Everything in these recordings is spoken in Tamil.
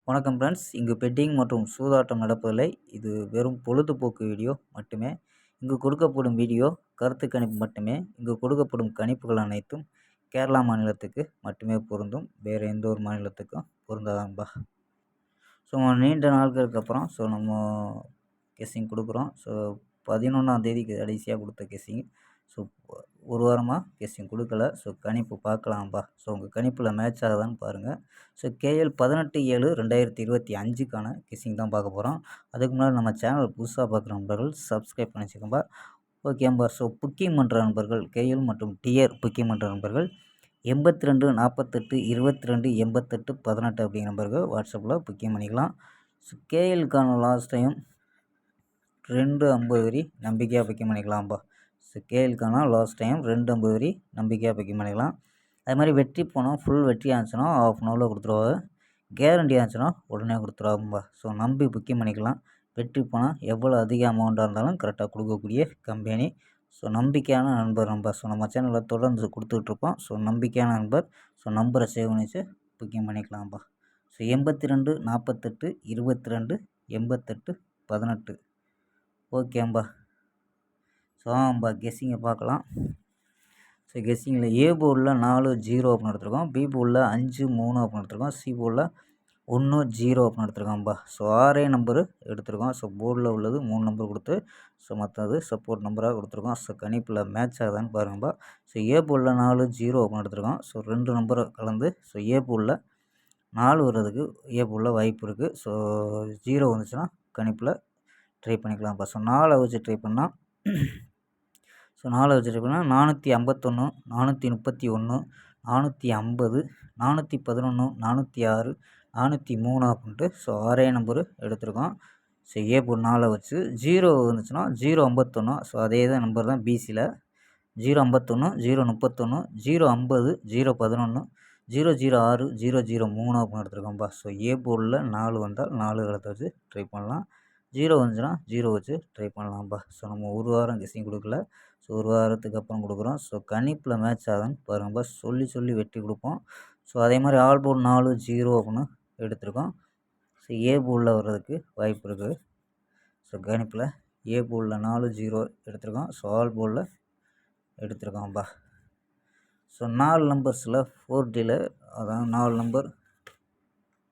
வணக்கம் ஃப்ரெண்ட்ஸ். இங்கு பெட்டிங் மற்றும் சூதாட்டம் நடப்பதில்லை. இது வெறும் பொழுதுபோக்கு வீடியோ மட்டுமே. இங்கு கொடுக்கப்படும் வீடியோ கருத்து கணிப்பு மட்டுமே. இங்கு கொடுக்கப்படும் கணிப்புகள் அனைத்தும் கேரளா மாநிலத்துக்கு மட்டுமே பொருந்தும். வேறு எந்த ஒரு மாநிலத்துக்கும் பொருந்தாதான்பா. ஸோ நீண்ட நாட்களுக்கு அப்புறம் நம்ம கெஸ்ஸிங் கொடுக்குறோம். ஸோ 11ஆம் தேதி கடைசியாக கொடுத்த கெஸ்ஸிங். ஸோ ஒரு வாரமாக கெஸ்ஸிங் கொடுக்கல. ஸோ கணிப்பு பார்க்கலாம்பா. ஸோ உங்கள் கணிப்பில் மேட்ச் ஆகுதான்னு பாருங்கள். ஸோ KL 18/7/2025க்கான கெஸ்ஸிங் தான் பார்க்க போகிறோம். அதுக்கு முன்னாடி நம்ம சேனல் புதுசாக பார்க்குற நண்பர்கள் சப்ஸ்கிரைப் பண்ணி வச்சுக்கோம்பா. ஓகேம்பா. ஸோ புக்கிங் பண்ணுற நண்பர்கள் KL மற்றும் டியர் புக்கிங் பண்ணுற நண்பர்கள் 82 48 22 88 18 அப்படிங்கிற நம்பருக்கு வாட்ஸ்அப்பில் புக்கிங் பண்ணிக்கலாம். ஸோ KLக்கான லாஸ்ட் டைம் 250 வரி நம்பிக்கையாக புக்கிங் பண்ணிக்கலாம்ப்பா. ஸோ KLக்கான லாஸ்ட் டைம் 250 வரி நம்பிக்கையாக புக்கிங் பண்ணிக்கலாம். அது மாதிரி வெற்றி போனோம் ஃபுல் வெற்றி ஆச்சுன்னா ½ அன் ஹவரில் கொடுத்துருவாங்க. கேரண்டி ஆச்சுன்னா உடனே கொடுத்துருவாங்கப்பா. ஸோ நம்பி புக்கிங் பண்ணிக்கலாம். வெற்றி போனால் எவ்வளோ அதிக அமௌண்ட்டாக இருந்தாலும் கரெக்டாக கொடுக்கக்கூடிய கம்பெனி. ஸோ நம்பிக்கையான நண்பர் நம்பர். ஸோ நம்ம சேனலில் தொடர்ந்து கொடுத்துட்ருப்போம். ஸோ நம்பிக்கையான நண்பர். ஸோ நம்பரை சேவ் பண்ணிச்சு புக்கிங் பண்ணிக்கலாம்ப்பா. ஸோ 82 48 22 88 18. ஓகேம்பா. ஸோ கெஸ்ஸிங்கை பார்க்கலாம். ஸோ கெஸ்ஸிங்கில் A போர்டில் 4 0 அப்படின்னு எடுத்துருக்கோம். B போர்டில் 5 3 அப்படின்னு எடுத்துருக்கோம். C போர்டில் 1 0 அப்படின்னு எடுத்துருக்கோம்ப்பா. ஸோ 6 நம்பரு எடுத்துருக்கோம். ஸோ போர்டில் உள்ளது 3 நம்பர் கொடுத்து ஸோ மற்றது சப்போர்ட் நம்பராக கொடுத்துருக்கோம். ஸோ கணிப்பில் மேட்ச் ஆகுதான்னு பாருங்கப்பா. ஸோ A போர்டில் 4 0 அப்படின்னு எடுத்துருக்கோம். ஸோ 2 நம்பரை கலந்து ஸோ A போர்டில் 4 வர்றதுக்கு A போர்டில் வாய்ப்பு இருக்குது. ஸோ 0 வந்துச்சுன்னா கணிப்பில் ட்ரை பண்ணிக்கலாம்ப்பா. ஸோ 4 வச்சு ட்ரை பண்ணால் ஸோ 4 வச்சு ட்ரை பண்ணால் 451 431 450 411 406 403 அப்படின்ட்டு ஸோ 6 நம்பரு எடுத்திருக்கோம். ஸோ A போர்டு 4 வச்சு 0 வந்துச்சுன்னா 051. ஸோ அதே தான் நம்பர் தான் BCயில் 051 031 050 011 006 003 அப்படின்னு எடுத்துருக்கோம்ப்பா. ஸோ A போர்டில் 4 வந்தால் 4 இடத்த வச்சு ட்ரை பண்ணலாம். 0 வந்துச்சுன்னா 0 வச்சு ட்ரை பண்ணலாம்ப்பா. ஸோ நம்ம ஒரு வாரம் கெஸ்ஸிங் கொடுக்கல. ஸோ ஒரு வாரத்துக்கு அப்புறம் கொடுக்குறோம். ஸோ கணிப்பில் மேட்ச் ஆகுதுன்னு பாருங்கப்பா. சொல்லி வெட்டி கொடுப்போம். ஸோ அதே மாதிரி ஆல் போர்டு 4 0 அப்படின்னு எடுத்திருக்கோம். ஸோ A போர்டில் வர்றதுக்கு வாய்ப்பு இருக்குது. ஸோ கணிப்பில் A போர்டில் 4 0 எடுத்திருக்கோம். ஸோ ஆல் போர்டில் எடுத்திருக்கோம்ப்பா. ஸோ 4 நம்பர்ஸில் 4Dயில் அதான் 4 நம்பர்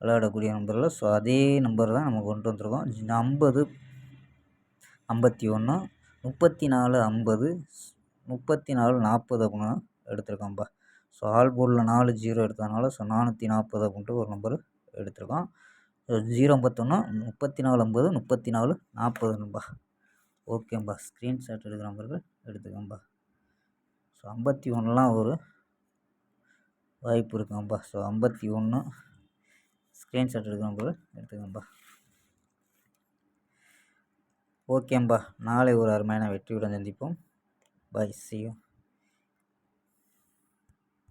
விளையாடக்கூடிய நம்பரில் ஸோ அதே நம்பர் தான் நம்ம கொண்டு வந்திருக்கோம். 50 51 34 50 34 40 அப்படின்னு எடுத்திருக்கோம்ப்பா. ஸோ ஆல் போர்டில் 4 0 எடுத்ததுனால ஸோ 440 அப்படின்ட்டு ஒரு நம்பர் எடுத்திருக்கோம். ஸோ 051 34 50 34 40ம்பா. ஓகேம்பா. ஸ்க்ரீன்ஷாட் எடுக்கிற நம்பர்கள் எடுத்துக்கோம்பா. ஸோ 51லாம் ஒரு வாய்ப்பு இருக்குங்கப்பா. ஸோ 51 ஸ்க்ரீன்ஷாட் எடுக்கிற நம்பர்கள் எடுத்துக்கோம்பா. ஓகேம்பா. நாளை ஒரு அருமையான வெற்றியுடன் சந்திப்போம். பை. See you.